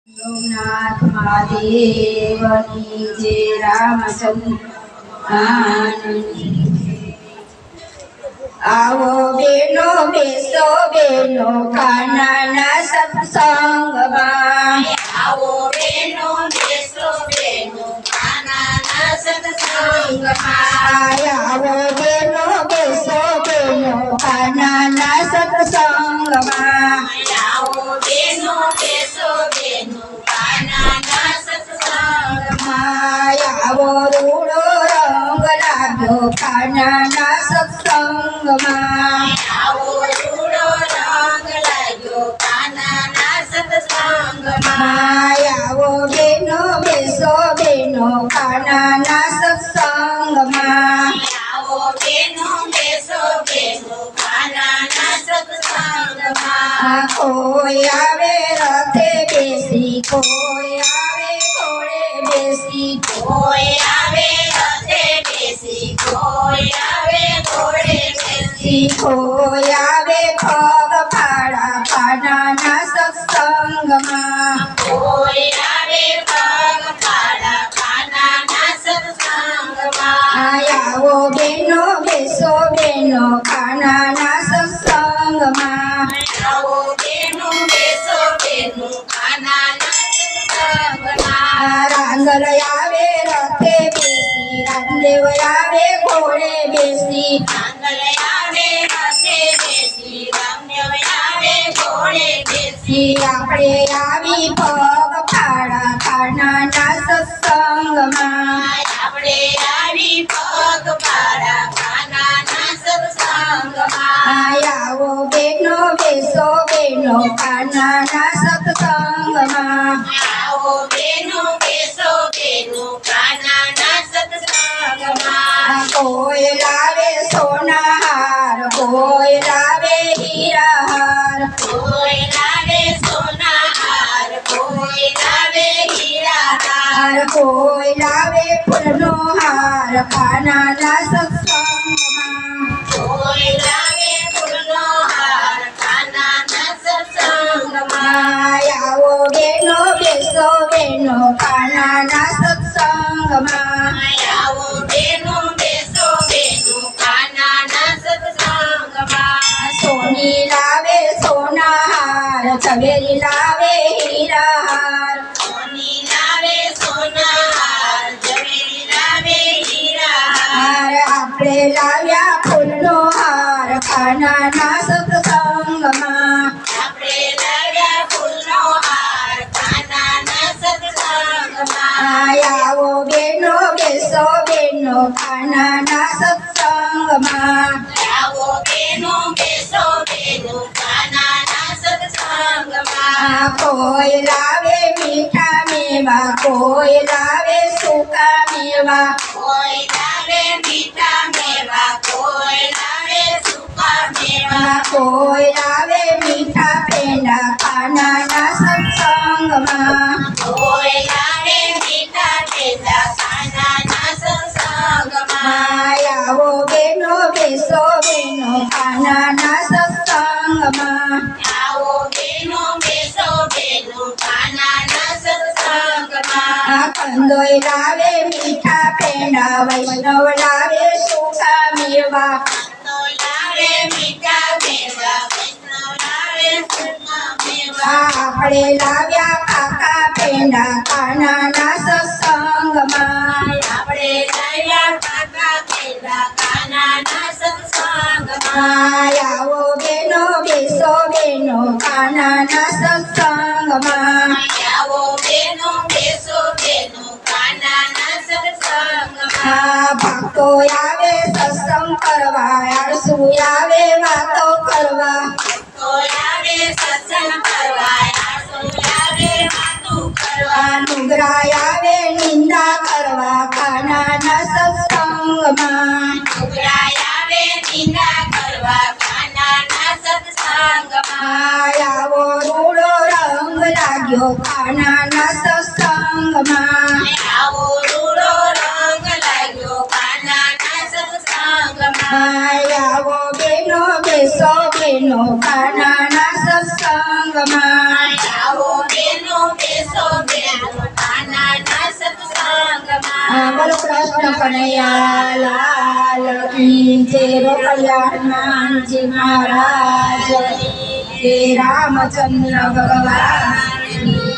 સોમનાથ મહાદેવની જય રામચંદ્ર આવો બેનો બેસો બેનો કાનાના સત્સંગમાં આવો બેનો બેસો બેનો કાનાના સત્સંગમાં આવો બેનો બેસો બેનો કાનાના સત્સંગમાં આવો બેનો બેસો બેનો કાનાના સત્સંગમાં આવો રૂડો રંગ લાગ્યો કાનાના સત્સંગમાં આવો રૂડો રંગ લાગ્યો કાનાના સત્સંગમાં આવો બેનો બેસો બેનો કાનાના સત્સંગમાં આવો બેનો બેસો બેનો કાનાના સત્સંગમાં કોઈ આવે રથે બેસી કોઈ આવે ઘોડે બેસી કોઈ આવે રથે બેસી કોઈ આવે ઘોડે બેસી કોઈ આવે પગ ફાડા કાનાના સત્સંગમાં કોઈ આવે પગ પાડા કાનાના સત્સંગમાં આવો બેનો બેસો બેનો કાનાના સત્સંગમાં આવો બેનો બેસો બેનો કાનાના સત્સંગમાં રાંગલ આવે રથે બેસી રામદેવ આવે ઘોડે બેસી આંગલ આવે રથે બેસી રામદેવ આવે ઘોડે બેસી આપણે આવી પગ ફાડા કાનાના સત્સંગમાં આપણે આવી પગ પાડા કાનાના સત્સંગમાં આવો બેનો બેસો બેનો કાનાના સત્સંગમાં આવો બેનો બેસો બેનો કાનાના સત્સંગમાં કોઈ લાવે સોના હાર કોઈ લાવે હીરા હાર કોઈ લાવે સોના હાર કોઈ લાવે હીરા હાર કોઈ લાવે ફૂલનો હાર કાનાના સત્સંગમાં કોઈ લાવે ફૂલનો હાર કાનાના સત્સંગમાં આવો બેનો બેસો બેનો કાનાના સત્સંગમાં આવો બેનો બેસો બેનો કાનાના સત્સંગમાં સોની લાવે સોના હાર ઝવેરી લાવે હીરા હાર સોની લાવે સોના હાર ઝવેરી લાવે હીરા હાર આપણે લાવ્યા ફૂલનો હાર કાનાના સત્સંગમાં આપણે લાવ્યા ફૂલનો હાર કાનાના સત્સંગમાં આવો બેનો બેસો બેનો કાનાના સત્સંગમાં આવો બેનો બેસો બેનો કાનાના સત્સંગમાં કોઈ લાવે મીઠા મેવા કોઈ લાવે સૂકા મેવા કોઈ લાવે મીઠા મેવા કોઈ લાવે સૂકા મેવા કોઈ લાવે મીઠા પેંડા કાનાના સત્સંગમાં કોઈ લાવે મીઠા પેંડા કાનાના સત્સંગમાં આવો બેનો બેસો બેનો કાનાના સત્સંગમાં આવો બેનો બેસો બેનો કાનાના સત્સંગમાં કંદોય લાવે મીઠા પેંડા વૈષ્ણવ લાવે સૂકા મેવા તો લાવે મીઠા મેવા વૈષ્ણવ લાવે સૂકા મેવા આપણે લાવ્યા પાકા પેંડા કાનાના સત્સંગમાં આપણે લાવ્યા કાકા પેંડા કાનાના સત્સંગમાં આવો બેનો બેસો બેનો કાનાના સત્સંગમાં આવો બેનો બેસો બેનો કાનાના સત્સંગમાં ભક્તો આવે સત્સંગ કરવા આળસુ આવે વાતો કરવા તો આવે સત્સંગ કરવા આસો આવે વાતો કરવા નુગરા આવે નિંદા કરવા કાનાના સત્સંગમાં ઉગરાય આવે નિંદા કરવા કાનાના સત્સંગમાં આવો રૂડો રંગ લાગ્યો કાનાના સત્સંગમાં આવો રૂડો રંગ લાગ્યો કાનાના સત્સંગમાં આવો બેનો બેસો બેનો કાનાના સત્સંગમાં આવો બેનો બેસો કનૈયા લાલ કી જય રો કલ્યાણજી મહારાજ જય રામચંદ્ર ભગવાન